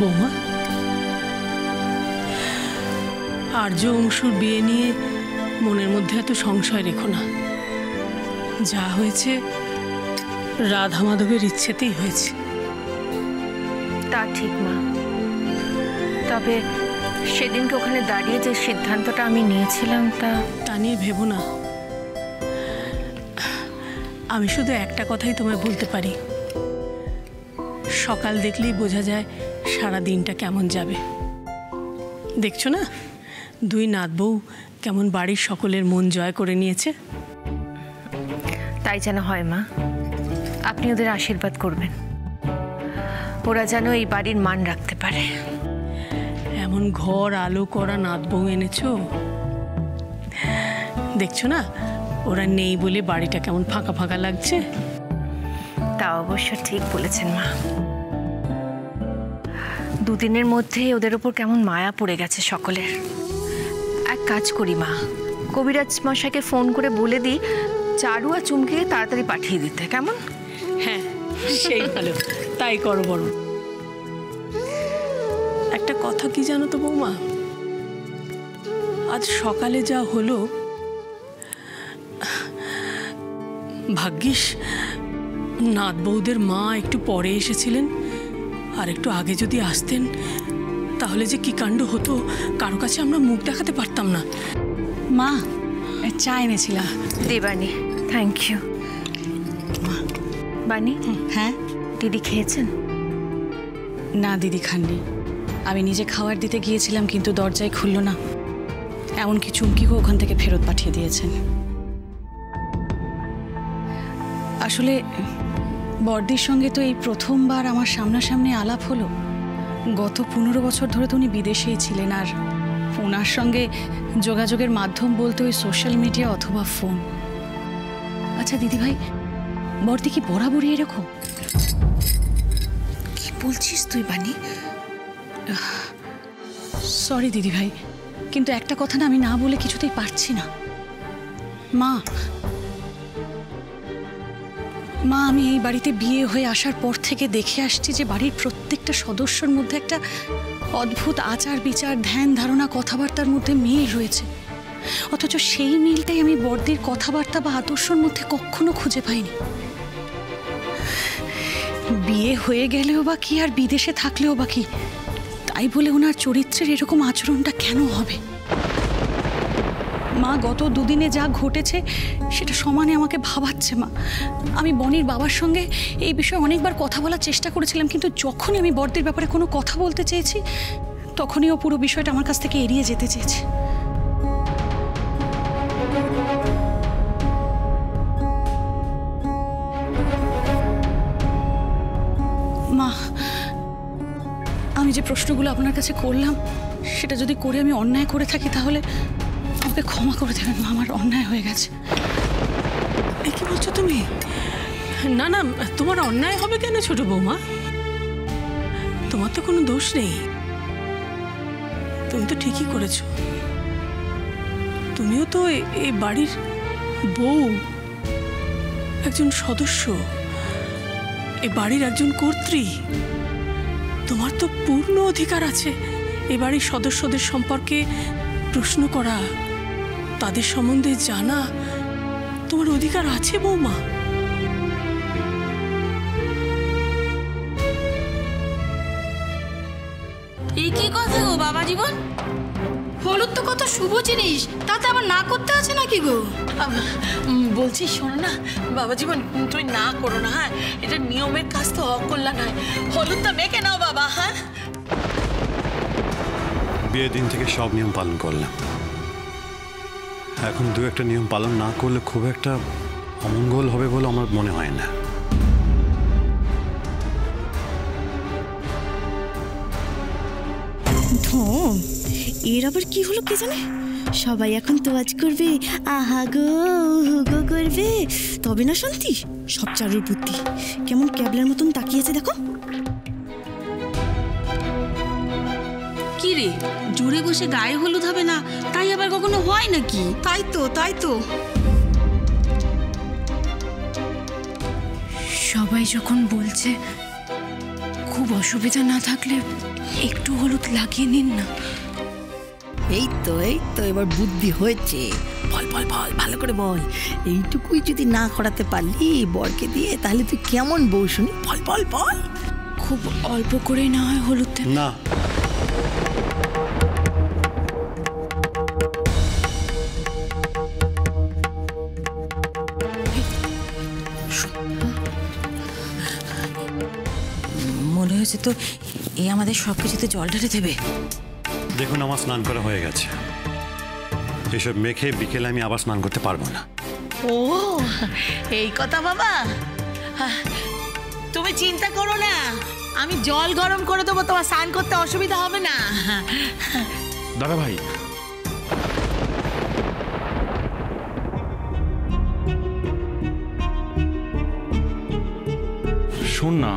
বৌমা, আর্য অংশুর বিয়ে নিয়ে মনের মধ্যে এত সংশয় রেখো না। যা হয়েছে রাধা মাধবের ইচ্ছেতেই হয়েছে। তা ঠিক মা, তবে সেদিনকে ওখানে দাঁড়িয়ে যে সিদ্ধান্তটা আমি নিয়েছিলাম তা নিয়ে ভেবো না। আমি শুধু একটা কথাই তোমায় বলতে পারি, সকাল দেখলেই বোঝা যায় সারা দিনটা কেমন যাবে। দেখছো না দুই নাত বউ কেমন বাড়ির সকলের মন জয় করে নিয়েছে। তাই যেন হয় মা, আপনি ওদের আশীর্বাদ করবেন, ওরা যেন এই বাড়ির মান রাখতে পারে। এমন ঘর আলো করা নাত বউ এনেছো, দেখছো না ওরা নেই বলে বাড়িটা কেমন ফাঁকা ফাঁকা লাগছে। তা অবশ্য ঠিক বলেছেন মা, দুদিনের মধ্যে ওদের ওপর কেমন মায়া পড়ে গেছে সকলের। এক কাজ করি মা, কবিরাজ মশাইকে ফোন করে বলে দিই চারু আর চুমকিকে তাড়াতাড়ি পাঠিয়ে দিতে, কেমন? হ্যাঁ সেই ভালো, তাই করো বরং। একটা কথা কি জানো তো বৌমা, আজ সকালে যা হলো, ভাগ্যিস নাত বউদের মা একটু পরে এসেছিলেন, আর একটু আগে যদি আসতেন তাহলে যে কি কাণ্ড হতো, কারো কাছে আমরা মুখ দেখাতে পারতাম না। মা চা এনেছিলাম। দেবানি, থ্যাংক ইউ। বানি, হ্যাঁ দিদি খেয়েছেন? না দিদি খাননি, আমি নিজে খাবার দিতে গিয়েছিলাম কিন্তু দরজায় খুলল না, এমনকি চুমকিকেও ওখান থেকে ফেরত পাঠিয়ে দিয়েছেন। আসলে বর্দির সঙ্গে তো এই প্রথমবার আমার সামনাসামনি আলাপ হলো। গত 15 বছর ধরে তো উনি বিদেশেই ছিলেন, আর ওনার সঙ্গে যোগাযোগের মাধ্যম বলতে ওই সোশ্যাল মিডিয়া অথবা ফোন। আচ্ছা দিদিভাই, বর্দি কি বরাবরই এরকম? কি বলছিস তুই বানি? সরি দিদিভাই, কিন্তু একটা কথা না আমি না বলে কিছুতেই পারছি না। মা মা আমি এই বাড়িতে বিয়ে হয়ে আসার পর থেকে দেখে আসছি যে বাড়ির প্রত্যেকটা সদস্যর মধ্যে একটা অদ্ভুত আচার বিচার, ধ্যান ধারণা, কথাবার্তার মধ্যে মিল রয়েছে, অথচ সেই মিলটাই আমি বর্দির কথাবার্তা বা আদর্শর মধ্যে কখনো খুঁজে পাইনি। বিয়ে হয়ে গেলেও বা কি, আর বিদেশে থাকলেও বা কি, তাই বলে ওনার চরিত্রের এরকম আচরণটা কেন হবে? মা গত দুদিনে যা ঘটেছে সেটা সমানে আমাকে ভাবাচ্ছে। মা আমি বনির বাবার সঙ্গে এই বিষয়ে অনেকবার কথা বলার চেষ্টা করেছিলাম, কিন্তু যখনই আমি বর্দির ব্যাপারে কোনো কথা বলতে চেয়েছি তখনই ও পুরো বিষয়টা আমার কাছ থেকে এড়িয়ে যেতে চেয়েছে। মা আমি যে প্রশ্নগুলো আপনার কাছে করলাম সেটা যদি করে আমি অন্যায় করে থাকি তাহলে আমাকে ক্ষমা করে দেবেন মা, আমার অন্যায় হয়ে গেছে। কি বলছো তুমি? না না, তোমার অন্যায় হবে কেন ছোট বৌমা? তোমার তো কোনো দোষ নেই, তুমি তো ঠিকই করেছো। তুমিও তো এই বাড়ির বউ, একজন সদস্য, এই বাড়ির একজন কর্ত্রী। তোমার তো পূর্ণ অধিকার আছে এই বাড়ির সদস্যদের সম্পর্কে প্রশ্ন করা, তাদের সম্বন্ধে জানা তোমার অধিকার আছে বৌমা। এই কি কথা গো বাবা জীবন? হলুদ তো কত শুভ জিনিস, তাতে আবার না করতে আছে নাকি গো? বলছি শোনো না বাবা জীবন, তুমি না করো না, হ্যাঁ এটা নিয়মের কাজ তো অকল্যাণ হয়, হলুদটা মেখে নাও বাবা। হ্যাঁ বিয়ের দিন থেকে সব নিয়ম পালন করলাম, এখন দু একটা নিয়ম পালন না করলে খুব একটা অমঙ্গল হবে বলে আমার মনে হয় না। ধম, এর আবার কি হলো কে জানে? সবাই এখন তোয়াজ করবে, আহা গো গো করবে, তবে না শান্তি। সব চারুর বুদ্ধি কেমন ক্যাবলার মতন তাকিয়েছে দেখো। কি রে, জোরে বসে গায়ে হলুদ হবে না তাই আবার কখনো হয় নাকি? তাই তো তাই তো, সবাই যখন বলছে খুব অসুবিধা না থাকলে একটু হলুদ লাগিয়ে নিন না। এই তো এবার বুদ্ধি হয়েছে। বল বল বল, ভালো করে বল। এইটুকুই যদি না করাতে পারলি বরকে দিয়ে, তাহলে তুই কেমন বউ শুনি? বল বল বল। খুব অল্প করে না হয় হলুদ দেন। না, মনে হয়েছে তো এ আমাদের সব কিছুতে জল ঢেলে দেবে। দেখুন আমার স্নান করা হয়ে গেছে। এসব মেখে বিকেলে আমি আবার স্নান করতে পারবো না। ও এই কথা বাবা, তুমি চিন্তা করো না, আমি জল গরম করে দেবো, তোমার স্নান করতে অসুবিধা হবে না। দাদা ভাই, শোন না,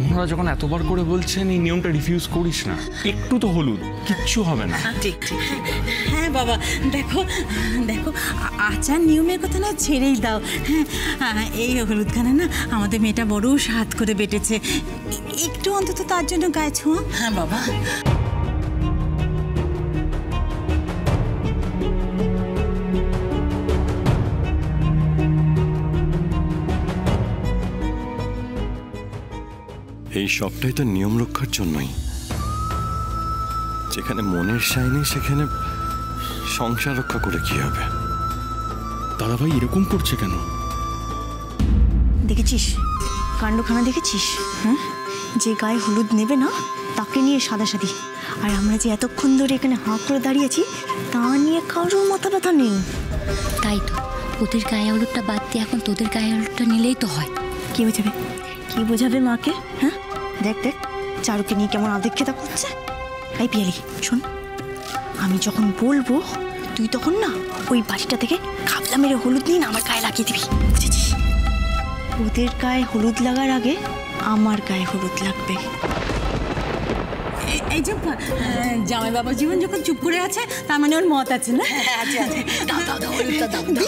ওনারা যখন এতবার করে বলছেন এই নিয়মটা রিফিউজ করিস না। একটু তো হলুদ, কিচ্ছু হবে না। ঠিক ঠিক। হ্যাঁ বাবা, দেখো দেখো, আচার নিয়মের কথা না ছেড়েই দাও। হ্যাঁ, এই হলুদখানা না আমাদের মেয়েটা বড় স্বাদ করে বেটেছে, একটু অন্তত তার জন্য গায়ে ছোঁয়া। হ্যাঁ বাবা। এই সবটাই তো নিয়ম রক্ষার জন্যই। যেখানে মনের সাই নেই সেখানে সংসার রক্ষা করে কি হবে? দাদা ভাই এরকম করছে কেন? দেখেছিস কাণ্ডখানা, দেখেছিস? হ্যাঁ, যে গায়ে হলুদ নেবে না তাকে নিয়ে সাদাসাদি, আর আমরা যে এতক্ষণ ধরে এখানে হাঁ করে দাঁড়িয়েছি তা নিয়ে কারোর মাথা ব্যথা নেই। তাই তো, ওদের গায়ে হলুদটা বাদ দিয়ে এখন তোদের গায়ে হলুদটা নিলেই তো হয়। কি বোঝাবে, কি বোঝাবে মাকে? হ্যাঁ, দেখ দেখ চারুকে নিয়ে কেমন আদিক্ষেতা করছে। এই পিয়ালি শোন, আমি যখন বলবো তুই তখন না ওই বাড়িটা থেকে খাবলা মেরে হলুদ নিয়ে না আমার গায়ে লাগিয়ে দিবি, বুঝেছিস? ওদের গায়ে হলুদ লাগার আগে আমার গায়ে হলুদ লাগবে। এই যে জামাই বাবা জীবন যখন চুপ করে আছে, তার মানে ওর মত আছে না? আছে আছে, দাও দাও দাও, হলুদটা দাও দাও।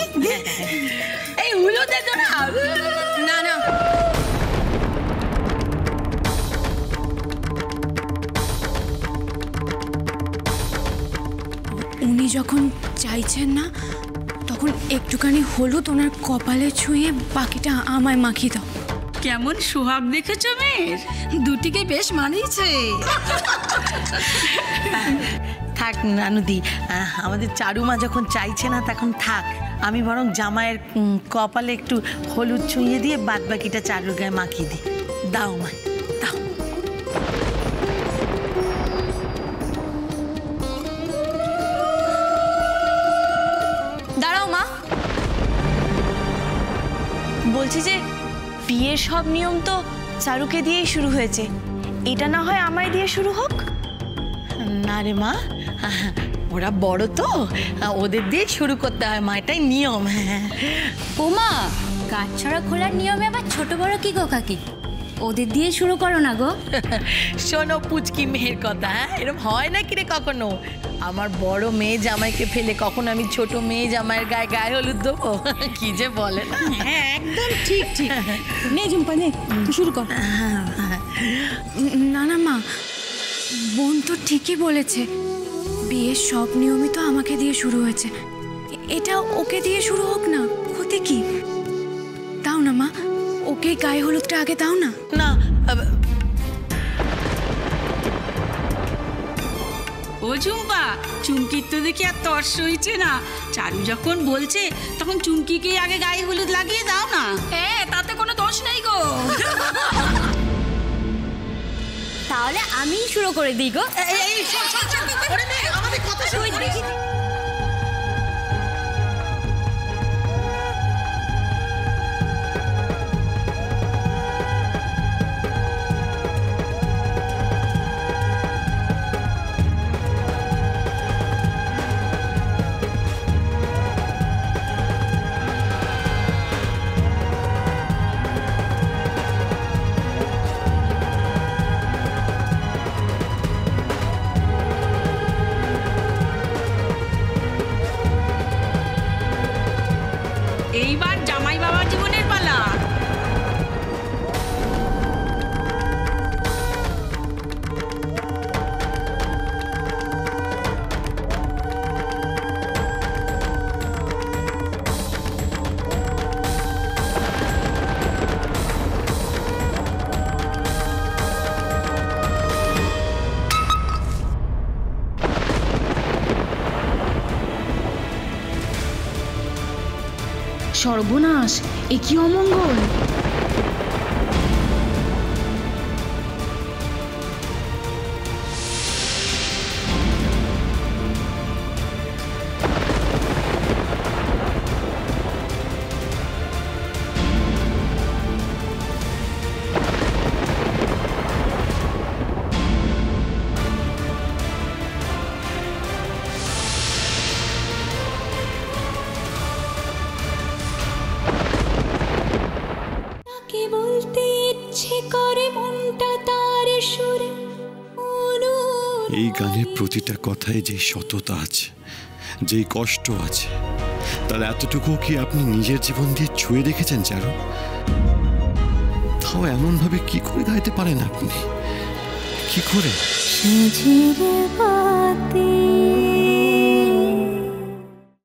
এই হলুদে তো না। না না, উনি যখন চাইছেন না তখন একটুখানি হলুদ ওনার কপালে ছুঁয়ে বাকিটা আমায় মাখিয়ে দাও। কেমন সোহাগ দেখেছো মেয়ের, দুটিকে বেশ মানিয়েছে। থাক নানুদি, আমাদের চারুমা যখন চাইছে না তখন থাক। আমি বরং জামাইয়ের কপালে একটু হলুদ ছুঁয়ে দিয়ে বাদ বাকিটা চারুর গায়ে মাখিয়ে দিই। দাও মা, দাও। দাঁড়াও মা, বলছি যে বিয়ের সব নিয়ম তো চারুকে দিয়েই শুরু হয়েছে, এটা না হয় আমায় দিয়ে শুরু হোক। না রে মা, ওরা বড় তো, ওদের দিয়ে শুরু করতে হয় মা, এটাই নিয়ম। ওমা, কাজ ছড়া খোলার নিয়মে আবার ছোট বড় কি গো কাকি? ওদের দিয়ে শুরু করো না গো। শোনো পুচকি মেয়ের কথা, এরকম হয় না কিরে কখনো? আমার বড় মেয়ে জামাইকে ফেলে কখন আমি ছোট মেয়ে জামাইয়ের গায়ে গায়ে হলুদ দেবো? কি যে বলে না। হ্যাঁ একদম ঠিক ঠিক। নে ঝুম্পা নে, তুই শুরু কর। না না মা, বোন তো ঠিকই বলেছে, বিয়ের সব নিয়মই তো আমাকে দিয়ে শুরু হয়েছে, এটা ওকে দিয়ে শুরু হোক না, ক্ষতি কি? দাও না মা, ওকে গায়ে হলুদটা আগে দাও না। না, ও ঝুম্পা, চুমকির তো দেখি আর তর্স হয়েছে না। চারু যখন বলছে তখন চুমকিকে আগে গায়ে হলুদ লাগিয়ে দাও না। হ্যাঁ, তাতে কোনো দোষ নেই গো। তাহলে আমিই শুরু করে দিই গো। আমাদের কথা শুনে সর্বনাশ, এ কি অমঙ্গল! এই গানের প্রতিটা কথায় যে সততা আছে, যেই কষ্ট আছে, তার এতটুকু কি আপনি নিজের জীবন দিয়ে ছুঁয়ে দেখেছেন চারু? তাও এমন ভাবে কি করে গাইতে পারেন আপনি? কি করে?